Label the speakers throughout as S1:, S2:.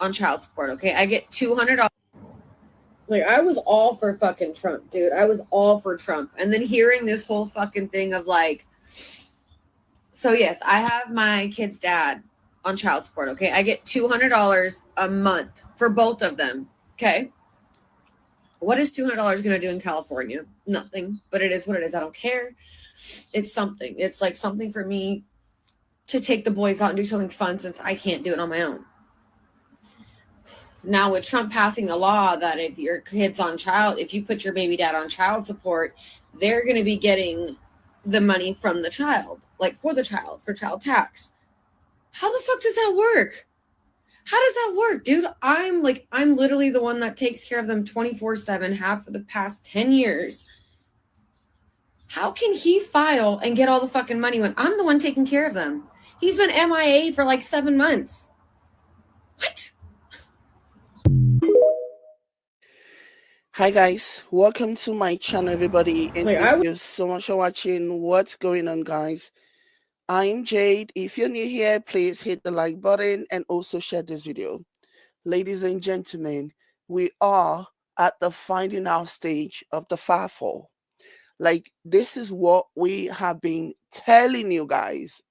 S1: on child support. Okay, I get $200. Like, I was all for fucking Trump, dude. I was all for Trump. And then hearing this whole fucking thing of like, so yes, I have my kid's dad on child support. Okay, I get $200 a month for both of them. Okay, what is $200 going to do in California? Nothing, but it is what it is. I don't care. It's something. It's like something for me to take the boys out and do something fun since I can't do it on my own. Now with Trump passing the law that if your kid's if you put your baby dad on child support, they're going to be getting the money from the child, like for child tax. How the fuck does that work? How does that work, dude? I'm literally the one that takes care of them 24/7, have for the past 10 years. How can he file and get all the fucking money when I'm the one taking care of them? He's been MIA for like 7 months. What?
S2: Hi guys, welcome to my channel everybody, and thank you so much for watching. What's going on, guys? I'm Jade. If you're new here, please hit the like button and also share this video. Ladies and gentlemen, we are at the finding out stage of the fall. Like, this is what we have been telling you guys.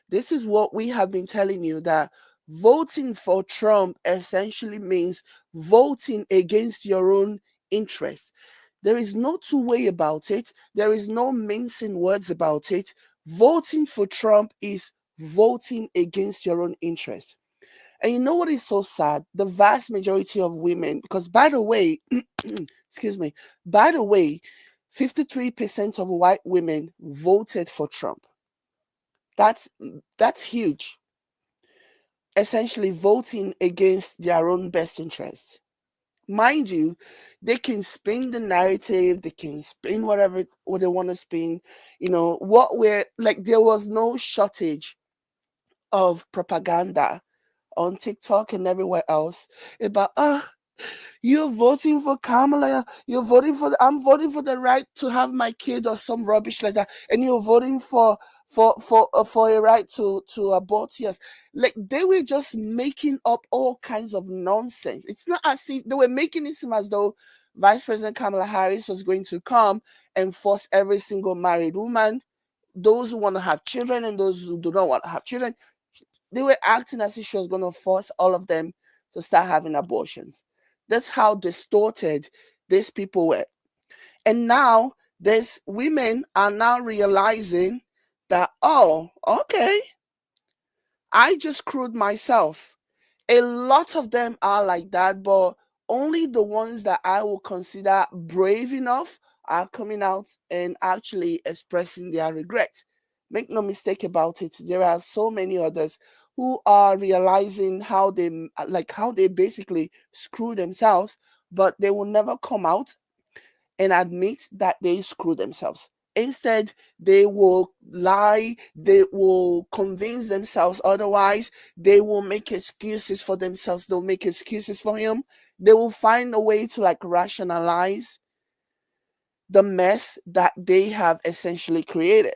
S2: This is what we have been telling you, that voting for Trump essentially means voting against your own interests. There is no two way about it. There is no mincing words about it. Voting for Trump is voting against your own interests. And you know what is so sad? The vast majority of women, because by the way, excuse me, by the way, 53% of white women voted for Trump. That's huge. Essentially voting against their own best interests. Mind you, they can spin the narrative, they can spin what they want to spin. You know, there was no shortage of propaganda on TikTok and everywhere else about you're voting for Kamala, I'm voting for the right to have my kid or some rubbish like that, and you're voting for a right to abort. Yes, like they were just making up all kinds of nonsense. It's not as if they were making it seem as though Vice President Kamala Harris was going to come and force every single married woman, those who want to have children and those who do not want to have children, they were acting as if she was going to force all of them to start having abortions. That's how distorted these people were. And now these women are now realizing that, oh, okay, I just screwed myself. A lot of them are like that, but only the ones that I will consider brave enough are coming out and actually expressing their regret. Make no mistake about it, there are so many others who are realizing how they basically screw themselves, but they will never come out and admit that they screw themselves. Instead, they will lie, they will convince themselves otherwise, they will make excuses for themselves, they'll make excuses for him, they will find a way to rationalize the mess that they have essentially created.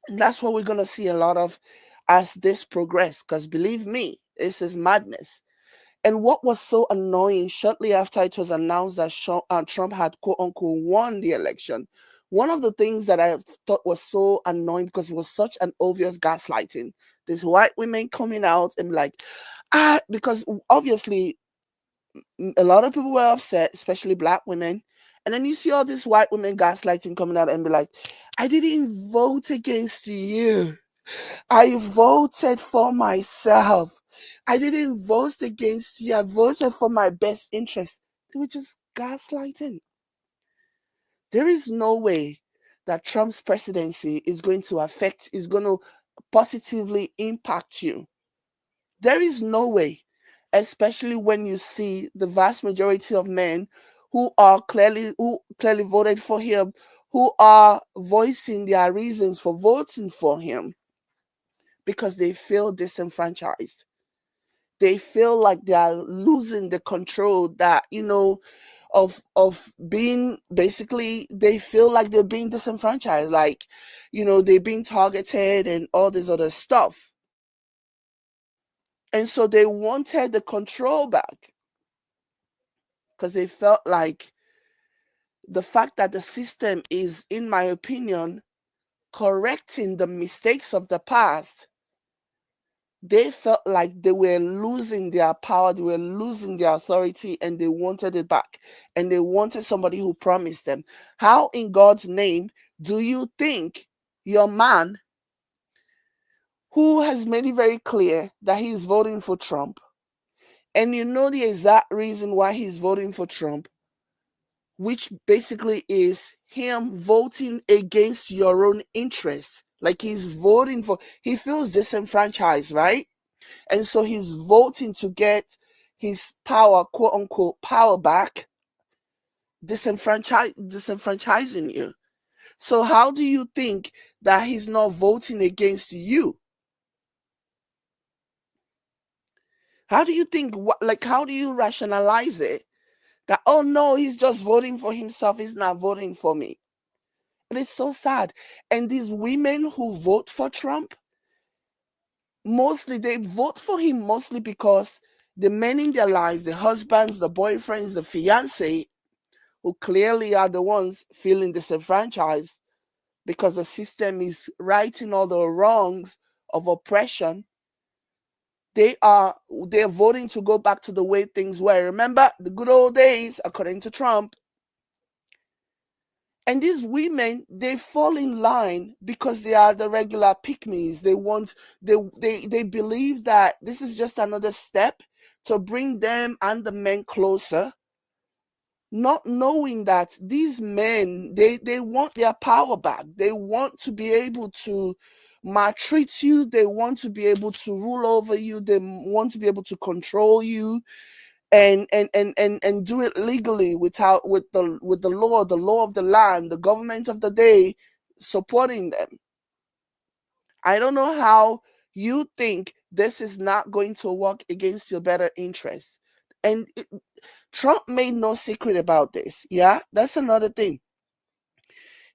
S2: And that's what we're going to see a lot of as this progresses, because believe me, this is madness. And what was so annoying, shortly after it was announced that Trump had quote unquote won the election, one of the things that I thought was so annoying, because it was such an obvious gaslighting, these white women coming out and because obviously a lot of people were upset, especially black women. And then you see all these white women gaslighting coming out and be like, I didn't vote against you. I voted for myself. I didn't vote against you. I voted for my best interest. They were just gaslighting. There is no way that Trump's presidency is going to positively impact you. There is no way, especially when you see the vast majority of men who clearly voted for him, who are voicing their reasons for voting for him, because they feel disenfranchised. They feel like they are losing the control of being, basically they feel like they're being disenfranchised, they're being targeted and all this other stuff. And so they wanted the control back because they felt like the fact that the system is, in my opinion, correcting the mistakes of the past, they felt like they were losing their power, they were losing their authority, and they wanted it back. And they wanted somebody who promised them. How in God's name do you think your man, who has made it very clear that he's voting for Trump, and you know the exact reason why he's voting for Trump, which basically is him voting against your own interests. Like he's voting for, he feels disenfranchised, right? And so he's voting to get his power, quote unquote, power back, disenfranchising you. So how do you think that he's not voting against you? How do you think, like, how do you rationalize it? That, oh no, he's just voting for himself, he's not voting for me. And it's so sad. And these women who vote for Trump, mostly they vote for him mostly because the men in their lives, the husbands, the boyfriends, the fiance, who clearly are the ones feeling disenfranchised because the system is righting all the wrongs of oppression. They're voting to go back to the way things were. Remember the good old days, according to Trump. And these women, they fall in line because they are the regular pick-me's. They believe that this is just another step to bring them and the men closer, not knowing that these men, they want their power back. They want to be able to maltreat you. They want to be able to rule over you. They want to be able to control you and do it legally without with the law of the land, the government of the day supporting them. I don't know how you think this is not going to work against your better interests. And Trump made no secret about this. Yeah, that's another thing.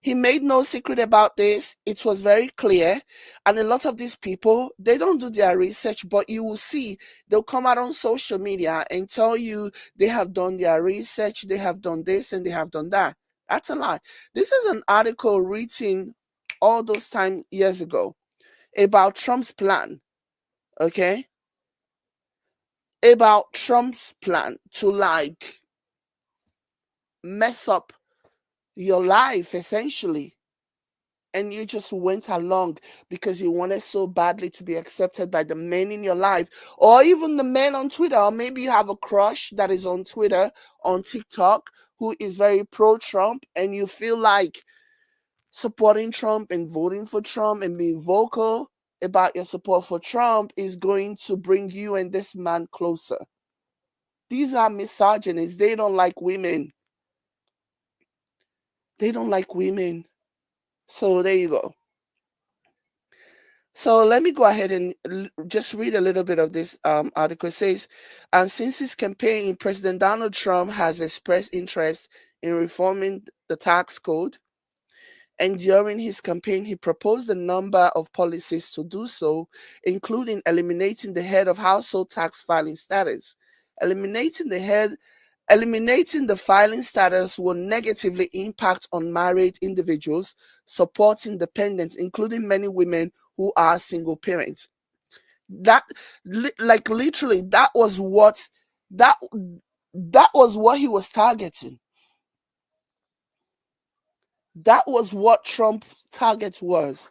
S2: He made no secret about this. It was very clear. And a lot of these people, they don't do their research, but you will see they'll come out on social media and tell you they have done their research, they have done this, and they have done that. That's a lie. This is an article written all those time years ago about Trump's plan, okay? About Trump's plan to like mess up your life essentially, and you just went along because you wanted so badly to be accepted by the men in your life, or even the men on Twitter, or maybe you have a crush that is on Twitter, on TikTok, who is very pro-Trump, and you feel like supporting Trump and voting for Trump and being vocal about your support for Trump is going to bring you and this man closer. These are misogynists. They don't like women. They don't like women. So there you go. So let me go ahead and just read a little bit of this article. It says, and since his campaign, President Donald Trump has expressed interest in reforming the tax code. And during his campaign, he proposed a number of policies to do so, including eliminating the head of household tax filing status. Eliminating the filing status will negatively impact unmarried individuals supporting dependents, including many women who are single parents. That, like literally, that was what he was targeting. That was what Trump's target was.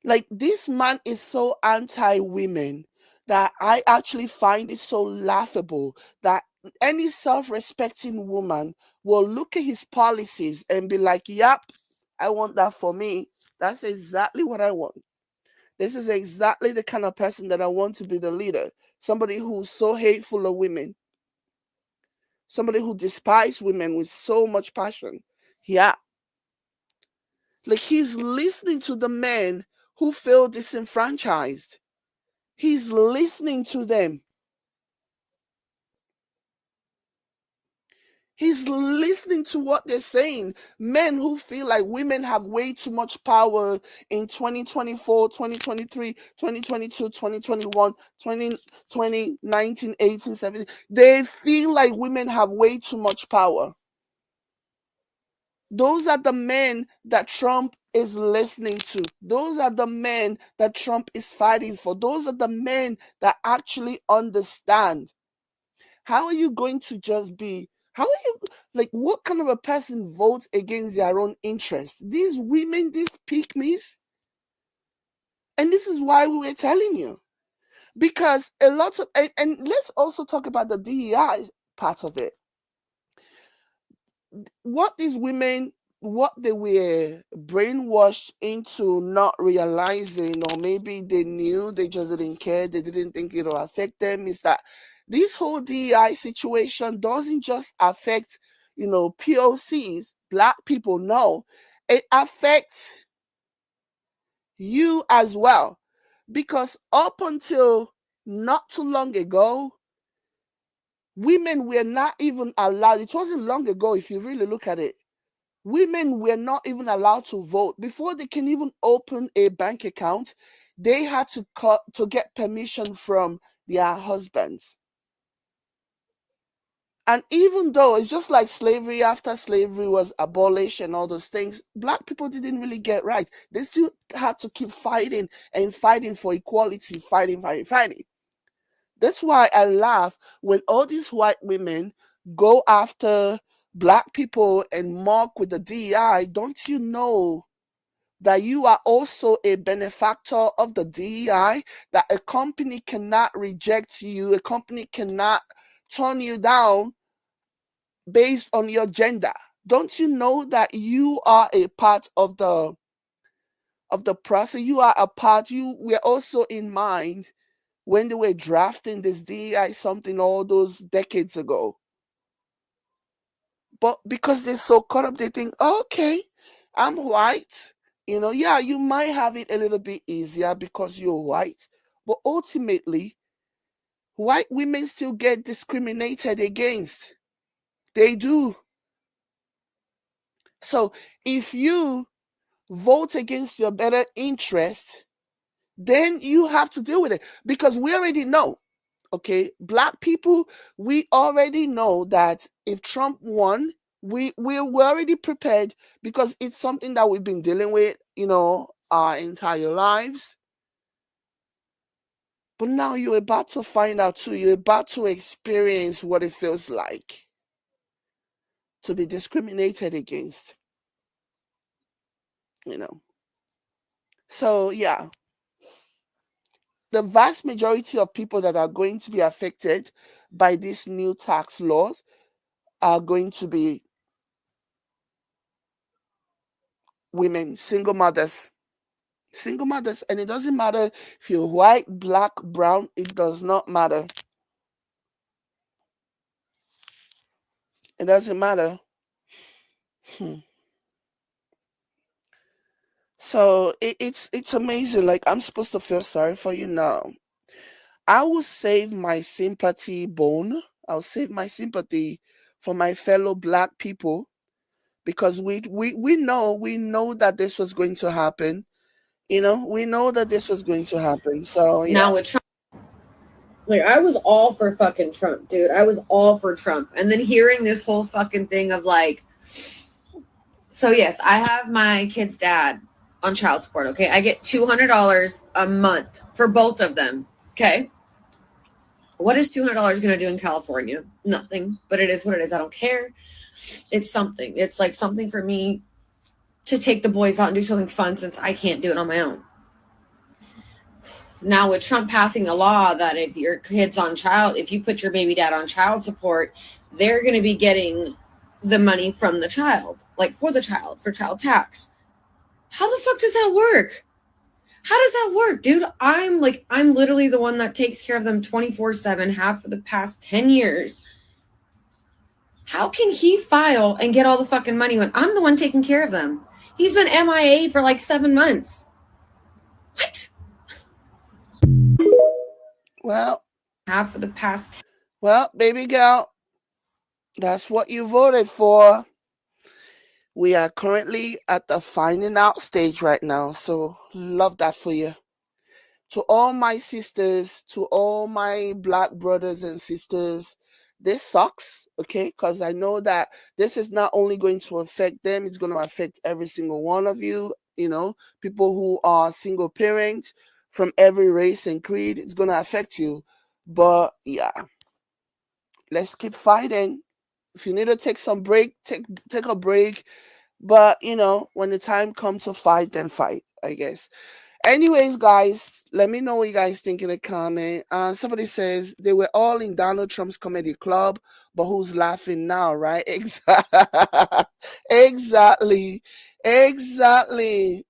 S2: Like, this man is so anti-women that I actually find it so laughable that any self-respecting woman will look at his policies and be like, yep, I want that for me. That's exactly what I want. This is exactly the kind of person that I want to be the leader. Somebody who's so hateful of women. Somebody who despises women with so much passion. Yeah. Like, he's listening to the men who feel disenfranchised. He's listening to them. He's listening to what they're saying. Men who feel like women have way too much power in 2024, 2023, 2022, 2021, 2020, 19, 18, 17. They feel like women have way too much power. Those are the men that Trump is listening to. Those are the men that Trump is fighting for. Those are the men that actually understand. How are you going to just be, how are you, like, what kind of a person votes against their own interest? These women, these pygmies. And this is why we were telling you. Because a lot of, and let's also talk about the DEI part of it. What these women, what they were brainwashed into not realizing, or maybe they knew, they just didn't care, they didn't think it'll affect them, is that this whole DEI situation doesn't just affect, POCs, Black people. No, it affects you as well. Because up until not too long ago, women were not even allowed. It wasn't long ago, if you really look at it. Women were not even allowed to vote. Before they can even open a bank account, they had to get permission from their husbands. And even though it's just like slavery, after slavery was abolished and all those things, Black people didn't really get right. They still had to keep fighting and fighting for equality, fighting. That's why I laugh when all these white women go after Black people and mock with the DEI. Don't you know that you are also a benefactor of the DEI? That a company cannot reject you, a company cannot turn you down based on your gender. Don't you know that you are a part of the process? You are a part. You were also in mind when they were drafting this DEI something all those decades ago. But because they're so caught up, they think, okay, I'm white. Yeah, you might have it a little bit easier because you're white. But ultimately, white women still get discriminated against. They do. So if you vote against your better interest, then you have to deal with it. Because we already know, okay, Black people, we already know that if Trump won, we're already prepared, because it's something that we've been dealing with, our entire lives. But now you're about to find out too, you're about to experience what it feels like to be discriminated against, So yeah, the vast majority of people that are going to be affected by these new tax laws are going to be women, single mothers. And it doesn't matter if you're white, Black, brown, it does not matter. It doesn't matter. So it's amazing. Like, I'm supposed to feel sorry for you now. I will save my sympathy bone. I'll save my sympathy for my fellow Black people, because we know that this was going to happen. We know that this was going to happen. So yeah.
S1: Now with Trump, like, I was all for fucking Trump, dude. I was all for Trump. And then hearing this whole fucking thing of like, so yes, I have my kid's dad on child support. Okay. I get $200 a month for both of them. Okay. What is $200 going to do in California? Nothing, but it is what it is. I don't care. It's something. It's like something for me to take the boys out and do something fun, since I can't do it on my own. Now with Trump passing a law that if your kid's if you put your baby dad on child support, they're going to be getting the money from the child, like for child tax. How the fuck does that work? How does that work, dude? I'm literally the one that takes care of them 24/7, have for the past 10 years. How can he file and get all the fucking money when I'm the one taking care of them? He's been MIA for like 7 months. What?
S2: Well,
S1: Have for the past.
S2: Well, baby girl, That's what you voted for. We are currently at the finding out stage right now. So love that for you. To all my sisters, to all my black brothers and sisters, this sucks, okay? Because I know that this is not only going to affect them, it's going to affect every single one of you, people who are single parents from every race and creed, it's going to affect you. But yeah, let's keep fighting. If you need to take some break, take a break. But when the time comes to fight, then fight, I guess. Anyways, guys, let me know what you guys think in the comment. Somebody says they were all in Donald Trump's comedy club, but who's laughing now, right? Exactly. Exactly.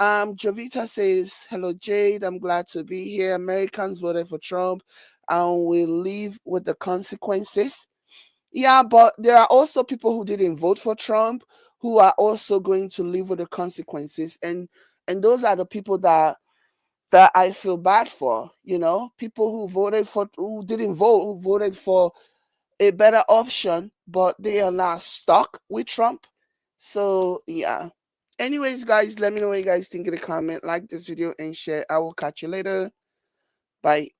S2: Jovita says, hello, Jade. I'm glad to be here. Americans voted for Trump and will live with the consequences. Yeah, but there are also people who didn't vote for Trump who are also going to live with the consequences, and those are the people that I feel bad for. People who didn't vote, who voted for a better option, but they are now stuck with Trump. So yeah. Anyways, guys, let me know what you guys think in the comment. Like this video and share. I will catch you later. Bye.